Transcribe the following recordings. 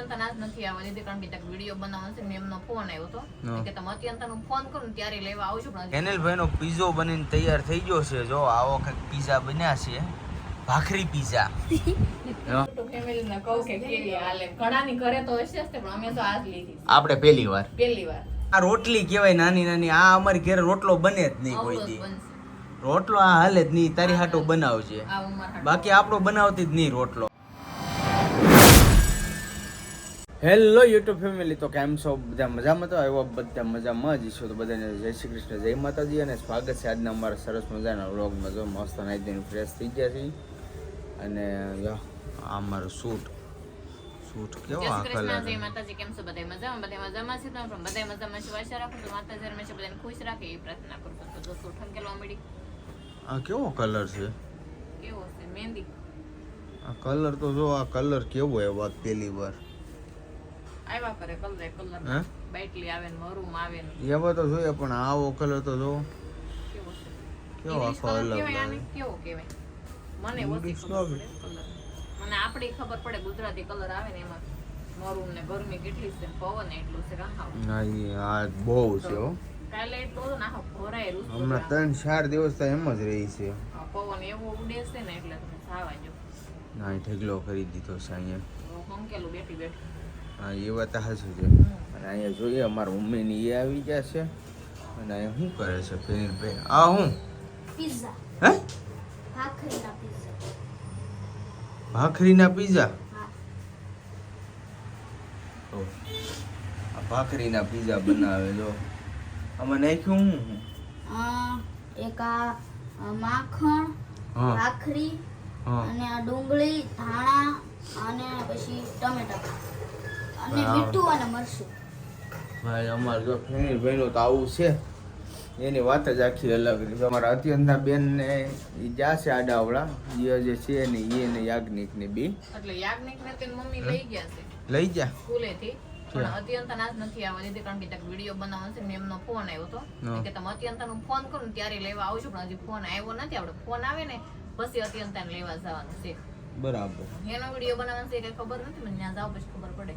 અત્યંત નાજ નથી આવવા દીધી કારણ કે વિડીયો બનાવવાનો છે ને એમનો ફોન આવ્યો હતો કે તમે અત્યંત નો ફોન કરો ને ત્યારે લેવા આવજો પણ ફેનિલભાઈ નો પીઝો બનીને તૈયાર થઈ ગયો છે. જો આવો કંઈક પીઝા બન્યા છે, ભાખરી પીઝા. ફેમિલી ને કહું કે કેવી હાલે, ઘણાની ઘરે તો હશે જ તે, પણ અમે તો આજ લીધી આપણે પહેલી વાર આ રોટલી કહેવાય નાની નાની. આ અમારી ઘરે રોટલો બને જ નહીં કોઈ દી. રોટલો આ હાલે જ નહીં. તારી હાટો બનાવજે, બાકી આપણો બનાવતી જ નહીં રોટલો. હેલો યુટ્યુબ ફેમિલી, તો કેમ છો બધા? મજામાં? તો આવ્યો બધા મજામાં જ છો. તો બધાને જય શ્રી કૃષ્ણ, જય માતાજી અને સ્વાગત છે આજના અમારા સરસ મજાના વ્લોગમાં. જો મસ્ત નાઈ ફ્રેશ થઈ ગયા છે અને આ અમારું શૂટ કેવો આ કલર. જય માતાજી, કેમ છો બધા? મજામાં? બધા મજામાં છે? તો પણ બધા મજામાં છે. આશા રાખું તો માતાજી હંમેશા બધાને ખુશ રાખે એ પ્રાર્થના કરું. તો જો શૂટ હંકેલવા મળી. આ કેવો કલર છે? કેવો છે? મહેંદી. આ કલર તો જો, આ કલર કેવો એ વાત પહેલી વાર આવ્યા કરે કલર બાઈટલી આવે ને મરૂમ આવે ને એવા તો જોઈએ, પણ આવો કલર તો જો કેવો છે, કેવો આખો અલગ લાગે. કેવો કહેવાય મને ઓછી ખબર પડે કલર. મને આપણી ખબર પડે ગુજરાતી કલર આવે ને એમાં મરૂમ ને ગરમી કેટલી છે, પવન એટલું છે. ના આ બહુ છે હો. કાલે એટલું ના ભરાય રૂસ હમણાં 3-4 દિવસ તો એમ જ રહી છે. પવન એવો ઉડે છે ને એટલે તમે સાવા જો. ના ઢગલો કરી દીધો છે અહીંયા. હંકેલું બેઠી બેઠી. હા એ વાત હાચી છે. અને અહીંયા જોઈએ અમારા મમ્મીની એ આવી ગયા છે અને અહીંયા શું કરે છે ફેનિલભાઈ? આ હું પિઝા. હે? ભાખરીના પિઝા. ભાખરીના પીઝા? હા. ઓ આ ભાખરીના પીઝા બનાવે. જો આમાં નાખ્યું હું એક આ માખણ, હા ભાખરી હા અને આ ડુંગળી, ધાણા અને પછી ટમેટા અને વાવ. મીઠું અને મરચું. ભાઈ અમારે જો ફેનિલભાઈનું તો આવું છે, એની વાત જ આખી અલગ છે. અમારા અત્યંતના બેન ને એ જાશે આડાવડા જે છે ને એને યાજ્ઞિક ને બી એટલે યાજ્ઞિક ને તેની મમ્મી લઈ ગયા છે લઈ જા સ્કૂલે થી, પણ અત્યંત નાજ નથી આવવા દીધી કારણ કે વિડીયો બનાવવાનો છે ને એમનો ફોન આવ્યો હતો કે તમે અત્યંત નો ફોન કરો ને ત્યારે લેવા આવજો, પણ હજી ફોન આવ્યો નથી. આપણે ફોન આવે ને પછી અત્યંત ને લેવા જવાનું છે. બરાબર. એનો વિડીયો બનાવવાનો છે કે ખબર નથી, મને ત્યાં જાવ પછી ખબર પડે.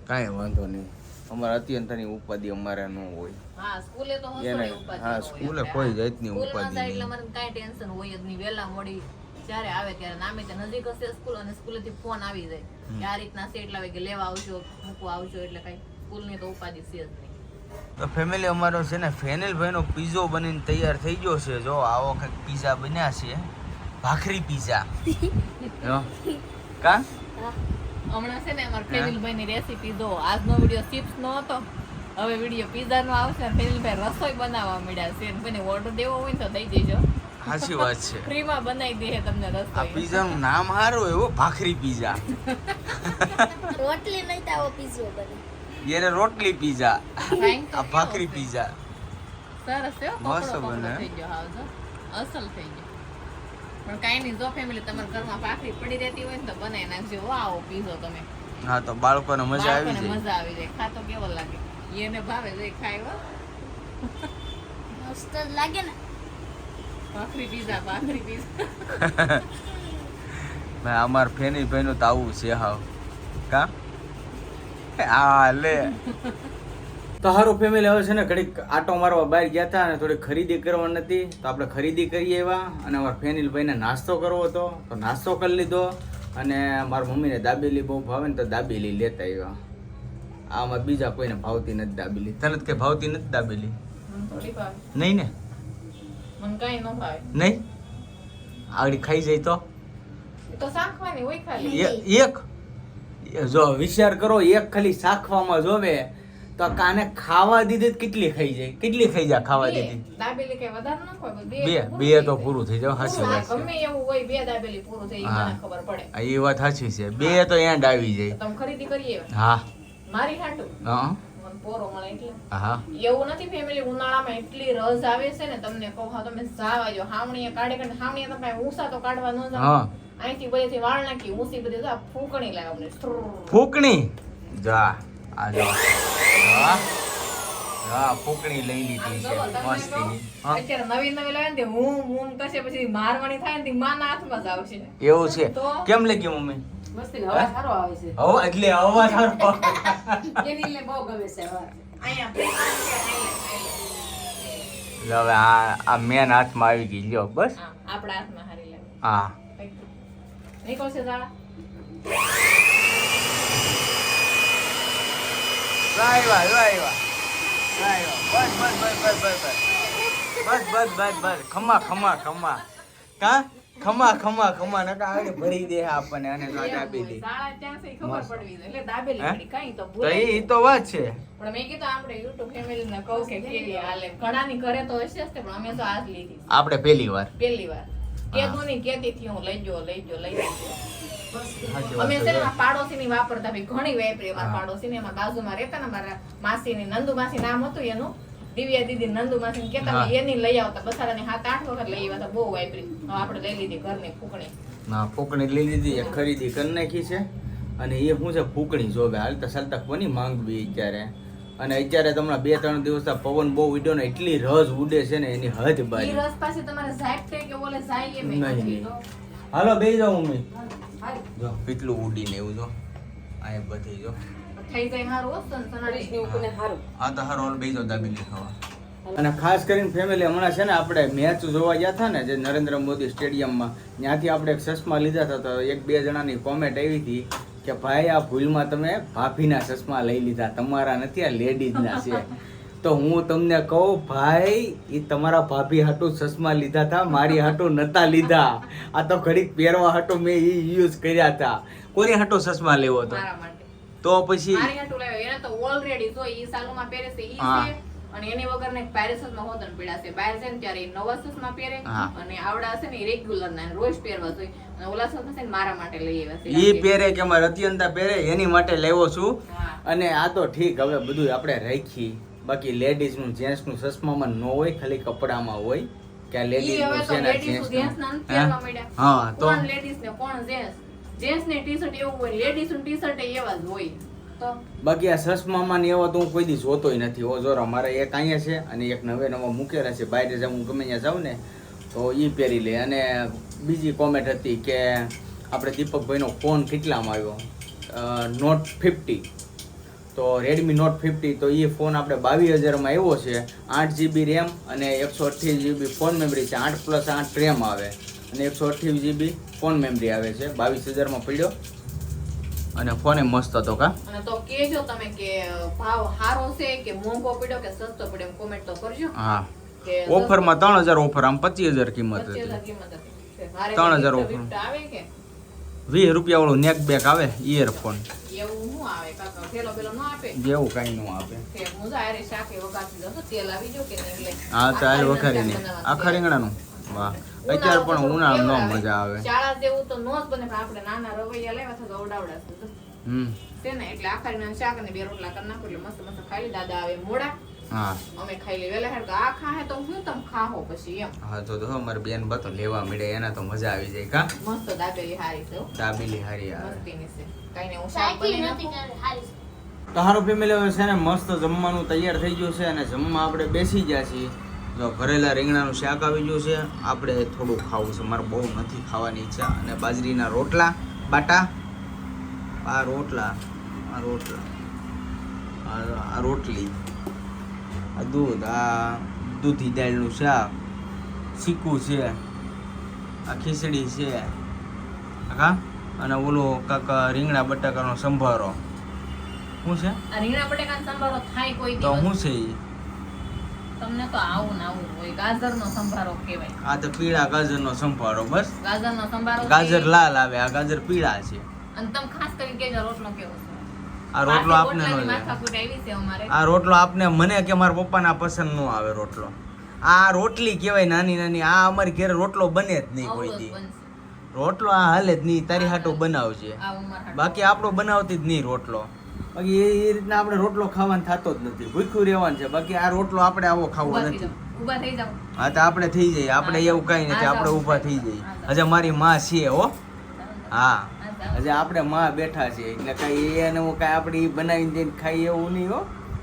કાંઈ વાંધો નહીં. અમારા અત્યંતની ઉપાધિ અમારે ન હોય. હા સ્કૂલે તો એને હા સ્કૂલે કોઈ જાતની સ્કૂલમાં ઉપાધિ જાય એટલે નહીં. મને કાંઈ ટેન્શન હોય જ નહીં. વહેલા મોડી જ્યારે આવે ત્યારે નામે તે નજીક હશે સ્કૂલ અને સ્કૂલેથી ફોન આવી જાય કે આ રીતના છે એટલા વાગે લેવા આવજો, મૂકવા આવજો, એટલે કાંઈ સ્કૂલની તો ઉપાધિ છે જ નહીં. તો ફેમિલી અમારો છે ને ફેનિલભાઈનો પીઝો બનીને તૈયાર થઈ ગયો છે. જો આવો કંઈક પીઝા બન્યા છે, ભાખરી પીઝા. કા હમણાં છે ને અમારા ફેનિલભાઈની રેસીપી જો, આજનો વિડીયો ચિપ્સ નો હતો, હવે વિડીયો પીઝા નો આવશે. ફેનિલભાઈ રસોઈ બનાવવા મળ્યા છે. કોઈને ઓર્ડર દેવો હોય ને તો દઈ દેજો, સાચી વાત છે. ફ્રી માં બનાવી દે તમને આ રસોઈ. પીઝાનું નામ સારું એવું, ભાખરી પીઝા. રોટલી નહીં તો આવો પિઝો બને. એને રોટલી પીઝા, આ ભાખરી પીઝા. સરસ છે, મસ્ત કપડો બને. થઈ ગયો, હાવ જો અસલ થઈ ગયો. પણ કાંઈ નહીં, જો ફેમિલી તમારા ઘરમાં ભાખરી પડી રહેતી હોય ને તો બનાવી નાખજો. હો આવો પીઝો તમે, હા તો બાળકોને મજા આવી બાળકોને જાય. મજા આવી જાય. ખાતો કેવો લાગે એને ભાવે જો ખાય. હો મસ્ત જ લાગે ને. ભાખરી પીઝા. ભાઈ અમાર ફેનિલભાઈનું તો આવું છે હાવ. કા આ લે તો હારું ફેમિલી. હવે છે ને ઘડીક આટો મારવા બહાર ગયા હતા અને થોડી ખરીદી કરવાની હતી, તો આપણે ખરીદી કરીએ એવા. અને અમારા ફેનિલભાઈને નાસ્તો કરવો હતો તો નાસ્તો કરી લીધો. અને મારા મમ્મીને દાબેલી બહુ ભાવે ને તો દાબેલી લેતા આવ્યા. આમાં બીજા કોઈને ભાવતી નથી દાબેલી. તને કે ભાવતી નથી દાબેલી? મને થોડી ભાવે, નહીં ને? મને કાંઈ ન ભાવે. નહીં આગળ ખાઈ જાય તો એ તો શાકવાની હોય ખાલી. એક જો વિચાર કરો, એક ખાલી શાખવામાં જોવે તો કાને ખાવા દીધી કેટલી ખાઈ જાય? કેટલી ખાઈ જાય ખાવા દીધી? દાબેલી કઈ વધારે ન હોય, બે તો પૂરું થઈ જાય. સાચી વાત છે. ગમે એવું હોય, બે દાબેલી પૂરું થઈ જાય, મને ખબર પડે. એ વાત સાચી છે. બે તો એન્ડ આવી જાય. તમે ખરીદી કરીએ હા મારી હાટુ હા મને પોરો મળે એટલે. હા એવું નથી ફેમિલી, ઉનાળામાં એટલી રસ આવે છે ને, તમને કહું હા તમે જાવા જો. હામણીએ કાઢે કાઢે હામણીએ તમે ઊંસા તો કાઢવા ન જાવ. હા અહીંથી બધેથી વાળ નાખી ઊંસી બધી તો ફૂંકણી લાગે અમને. ફૂકણી જા આ જો હા ફૂકણી લઈ લીધી છે મસ્તી. હા અત્યારે નવી નવી લાવે ને હું કરશે પછી મારવાની થાય ને માના હાથમાં જ આવશે. એવું છે. તો કેમ લાગ્યું મમ્મી? મસ્તી હવા સારો આવે છે હવા એટલે હવા સારો એની એટલે બહુ ગમે છે હવા અહીંયા પ્લેટ છે, ખાઈ લે. હવે આ મેન હાથમાં આવી ગઈ લ્યો બસ હા, આપણા હાથમાં હારી લાગે. હા નીકળશે ઝાડા? બસ ખમા કા ખમા નકા આગળ ભરી દે આપણને અને દાબી દે ઝાડા ત્યાં છે ખબર પડવી જોઈએ. એટલે દાબેલી હે? પડી, કાંઈ તો તો ભૂલાઈ એ ગયું. તો વાત છે પણ મેં કીધું આપણે YouTube family ને કહું કે કેવી હાલે. ઘણાની ઘરે તો હશે જ તે, પણ અમે તો આજ લીધી છે. આપણે પહેલી વાર પહેલી વાર. કીધું નહીં, કહેતી હતી હું લઈ જાઓ. અમે છે ને આ પાડોશીની વાપરતા ભાઈ ઘણી વાપરી. અમારા પાડોશીને એમાં બાજુમાં રહેતા ને મારા માસીની નંદુ માસી નામ હતું એનું, દિવ્યા દીદી નંદુ માસી કેતા હા. એની લઈ આવતા બસારાની 7-8 વખત લઈ આવ્યા હતા. બહુ વાપરી. હવે આપણે લઈ લીધી ઘરની ફૂકણી. ના ફૂકણી લઈ લીધી એક ખરીદી કરી નાખી છે અને એ શું છે ફૂકણી જોવે હાલતા ચાલતા કોની માંગવી અત્યારે અને અત્યારે તમને 2-3 દિવસ પવન બહુ ઉડ્યો ને એટલી રસ ઉડે છે ને એની હદ ઈ બારી રસ પાસે તમારે ઝાયક થાય કે ઓલે જાય એમ નહીં, નથી નહીં. તો. હાલો બેસી જાઓ મમ્મી હારી જો કેટલું ઉડીને એવું જો આ બધી જો થઈ જાય હારું હોત ને હરીશ સનાડી. ને ઉપને હારું આ તો હારો બેસી જાઓ દાબેલી ખાવા અને ખાસ કરીને ફેમિલી હમણાં છે ને આપણે મેચ જોવા ગયા હતા ને જે નરેન્દ્ર મોદી સ્ટેડિયમમાં ત્યાંથી આપણે એક ચશ્મા લીધા હતા તો 1-2 જણાની કોમેન્ટ આવી હતી કે ભાઈ આ ભૂલમાં તમે ભાભીના ચશ્મા લઈ લીધા તમારા નથી આ લેડીઝના છે તો હું તમને કહું ભાઈ એ તમારા ભાભી હાટું ચશ્મા લીધા હતા મારી હાટું નતા લીધા આ તો ઘડીક પહેરવા હાટું મેં એ યુઝ કર્યા હતા કોની હાટું ચશ્મા લેવો હતો મારા માટે. તો પછી મારી હાટુ લાવ્યો. એને તો ઓલરેડી જો ઈ સાલુમાં પહેરે છે ઈ હા. છે અને એની વગર ને પેરેસમાં હોતન પીડા છે. બહાર જાય ને ત્યારે ઈ નવા ચશ્મા પહેરે હા. અને આવડા છે ને ઈ રેગ્યુલર ના રોજ પહેરવા જોઈએ. અને ઓલા ચશ્મા છે ને મારા માટે લઈ આવ્યા છે. ઈ પહેરે કે મારે અત્યંતા પહેરે એની માટે લેવો છું હા. અને આ તો ઠીક હવે બધું આપણે રાખી બાકી લેડીઝ નું જેન્ટ્સ નું ચશ્મામાં ન હોય ખાલી કપડામાં હોય કે આ ઈ લેડીઝ હવે નું તો છે ને ladies જેન્ટ્સ gents ના નથી પહેરવા માંડ્યા. હા તો કોણ ladies ને કોણ gents? Gents ને ટી-શર્ટ એવું હોય, ladies નું ટી-શર્ટ એવા જ હોય. તો બાકી આ ચશ્મામાં ને એવા તો હું કોઈ દી જોતોય નથી ઓ જોરો મારે એક અહીંયા છે અને એક નવા મૂકેલા છે બહાર જાઉં હું ગમે ત્યાં જાઉં ને તો ઈ પહેરી લે અને બીજી કોમેન્ટ હતી કે આપણે દીપકભાઈનો ફોન કેટલામાં આવ્યો નોટ 50 તો રેડમી નોટ 50 તો એ ફોન આપણે 22,000માં આવ્યો છે 8GB રેમ અને 128GB ફોન મેમરી છે 8+8 રેમ આવે અને 128GB ફોન મેમરી આવે છે 22,000માં પડ્યો અને ફોન એ મસ્ત હતો કા અને તો કહેજો તમે કે ભાવ સારો છે કે મોંઘો પડ્યો કે સસ્તો પડ્યો એમ કોમેન્ટ તો કરજો હા કે ઓફરમાં 3,000 ઓફર આમ 25,000 કિંમત 25,000 હતી કિંમત હતી. મારે 3,000 gift ઓફર. આવે કે 20 રૂપિયા વાળું નેક બેક આવે ઇયરફોન એવું શું આવે કાકા પેલો પેલો ન આપે જેવું કઈ નું આપે કે હું જારે શાકે વગાડતી જતો તેલ આવી જો કે નહીં એટલે હા તો હાલ વખારી ને બનાવવાનું આખા છે. રીંગણાનું વાહ અત્યારે પણ ઉનાળામાં ન મજા આવે શાળા જેવું તો નો જ બને પણ આપણે નાના રવૈયા લેવા તો અવડાવડા હમ છે ને એટલે આખા રીંગણાનું શાક અને 2 રોટલા કરી નાખો એટલે મસ્ત મસ્ત ખાઈ લે. દાદા આવે મોડા હા અમે ખાઈ લે વેલા હેડ આ ખાહે તો હું તમ ખાહો પછી એમ હા તો અમારી બેન બતો લેવા મળે એના તો મજા આવી જાય કા મસ્ત દાબેલી હારી છે હો. દાબેલી હારી આવે મસ્તીની છે કઈ ને હું શાક સાચી બનાવી નથી નાખું. કરે હારી તમારું ફેમિલી હવે છે ને મસ્ત જમવાનું તૈયાર થઈ ગયું છે અને જમવા આપણે બેસી ગયા છીએ જો ભરેલા રીંગણાનું શાક આવી ગયું છે આપણે થોડું ખાવું છે મારે બહુ નથી ખાવાની ઈચ્છા અને બાજરીના રોટલા બાટા આ રોટલા આ રોટલી આ દૂધ આ દૂધી દાળનું શાક ચીકુ છે આ ખીચડી છે કા અને ઓલો કાકા રીંગણા બટાકાનો સંભારો શું છે આ રીંગણા બટેકાનો સંભારો થાય કોઈ તો દિવસ શું છે ઈ? તમને તો આવું ને આવું હોય. ગાજરનો સંભારો કહેવાય. આ તો પીળા ગાજરનો સંભારો બસ ગાજરનો સંભારો ગાજર છે. લાલ આવે આ ગાજર પીળા છે અને તમે ખાસ કરીને કહેજો રોટલો કેવો છે. આ રોટલો પાસે આપને નો રોટલાની જાય માથાકૂટ આવી છે અમારે. આ રોટલો આપને મને કે મારા પપ્પાના પસંદ નો આવે રોટલો આ રોટલી કહેવાય નાની નાની આ અમારી ઘરે રોટલો બને જ નહીં કોઈ અવળો જ દી બનશે. રોટલો આ હાલે જ નહીં તારી હાટો બનાવજે આ ઉંમર હાટુ. બાકી આપણો બનાવતી જ નહીં રોટલો બાકી એ રીતના આપણે રોટલો ખાવાનું થતો જ નથી ભૂખ્યું રહેવાનું છે બાકી આ રોટલો આપણે આવો ખાવો ઊભા થઈ નથી જાઓ. ઊભા થઈ જાઓ. હા તો આપણે થઈ જઈએ આપણે એવું કઈ નથી આપણે ઊભા થઈ જઈએ હજે મારી માં છે હો હા હજે આપણે માં બેઠા છે એટલે કઈ એને હું કઈ આપણે ઈ બનાવીને જઈને ખાઈ એવું નહીં હો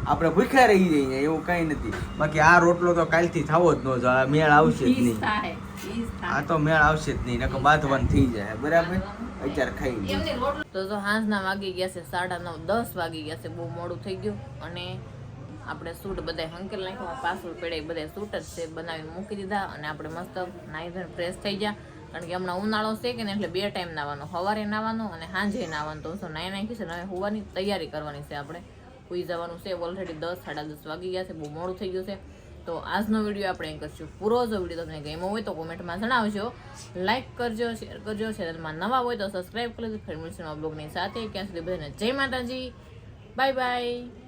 આપણે ભૂખ્યા રહી જઈએ એવું કઈ નથી બાકી આ રોટલો તો કાલથી થવો જ ન જો મેળ આવશે જ ઈજ નહીં થાય, ઈજ થાય. આ તો મેળ આવશે જ નહીં નકર બાંધવાનું થઈ જાય બરાબર અત્યારે ખાઈ ગયું. એમની રોટલો તો જો સાંજના વાગી ગયા છે 9:30 10 વાગી ગયા છે, બહુ મોડું થઈ ગયું. અને આપણે સૂટ બધા હંકેલ નાખ્યા, પાછળ પેડે બધા સૂટ જ છે બનાવીને મૂકી દીધા. અને આપણે મસ્ત નાહી ધોઈને ફ્રેશ થઈ ગયા, કારણ કે હમણાં ઉનાળો છે કે ને એટલે 2 ટાઈમ નાવાનું, સવારે નાવાનું અને સાંજે નાવાનું. તો શું નાહી નાખી છે ને હવે હોવાની તૈયારી કરવાની છે, આપણે સુઈ જવાનું છે. ઓલરેડી 10 10:30 વાગી ગયા છે, બહુ મોડું થઈ ગયું છે. તો આજનો વિડીયો આપણે અહીં કરશું પૂરો. જો વિડીયો તમને ગમ્યો હોય તો કોમેન્ટમાં જણાવજો, લાઈક કરજો, શેર કરજો. ચેનલમાં નવા હોય તો સબસ્ક્રાઈબ કરી લેજો. ફરી મળીશું નવા બ્લોગની સાથે. ક્યાં સુધી બધાને જય માતાજી, બાય બાય.